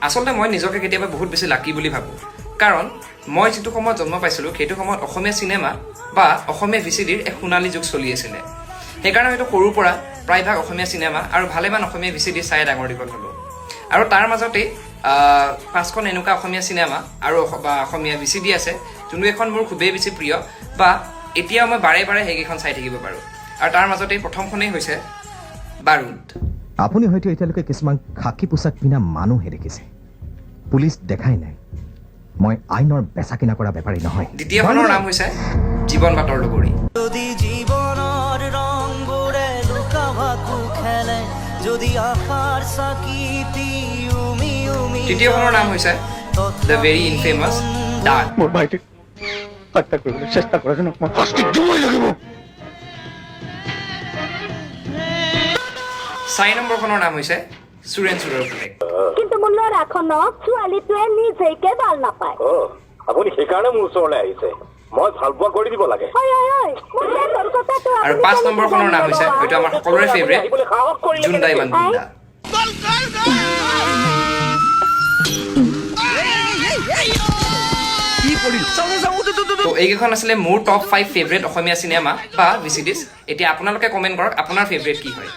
আচলতে মই নিজকে কেতিয়াবা বহুত বেছি লাকি বুলি ভাবোঁ কাৰণ মই যিটো সময়ত জন্ম পাইছিলোঁ সেইটো সময়ত অসমীয়া চিনেমা বা অসমীয়া ভিচিডিৰ এক সোণালী যুগ চলি আছিলে সেইকাৰণে হয়তো সৰুৰ পৰা প্ৰায়ভাগ অসমীয়া চিনেমা আৰু ভালেমান অসমীয়া ভিচিডি চাই ডাঙৰ দীঘল হ'লোঁ আৰু তাৰ মাজতেই 5খন এনেকুৱা অসমীয়া চিনেমা আৰু বা অসমীয়া ভিচিডি আছে যোনটো এখন মোৰ খুবেই বেছি প্ৰিয় বা এতিয়াও মই বাৰে বাৰে সেইকেইখন চাই থাকিব পাৰোঁ আৰু তাৰ মাজতেই প্ৰথমখনেই হৈছে বাৰুদ আপুনি হয়তো এতিয়ালৈকে কিছুমান খাকী পোছাক পিন্ধা মানুহহে দেখিছে পুলিচ দেখাই নাই মই আইনৰ বেচা কিনা কৰা বেপাৰী নহয় দ্বিতীয়খনৰ নাম হৈছে জীৱন বাটৰ লগৰী যদি জীবনৰ ৰংবোৰে লুকা-ভাকু খেলে যদি আশাৰ চাকিটি উমি উমি তৃতীয়খনৰ নাম হৈছে দ্য ভেৰি ইনফেমাছ ডাক মোৰ ভাইটিক হত্যা কৰিবলৈ চেষ্টা কৰা জনক মই শাস্তি দিবই লাগিব 4 নম্বৰখনৰ নাম হৈছে চুৰেণ চুৰৰ পুতেক কিন্তু মোৰ ল'ৰাখনক ছোৱালীটোৱে নিজেকে ভাল নাপায় আপুনি সেইকাৰণে মোৰ ওচৰলৈ আহিছে মই ভাল পোৱা কৰি দিব লাগে আৰু 5 নম্বৰখনৰ নাম হৈছে হয়তো আমাৰ সকলোৰে ফেভৰেট জোনদা ইমান গুণ্ডা তো এইকেইখন আছিলে মোৰ টপ 5 ফেভৰেট অসমীয়া চিনেমা বা ভিচিডিজ এতিয়া আপোনালোকে কমেণ্ট কৰক আপোনাৰ ফেভৰেট কি হয়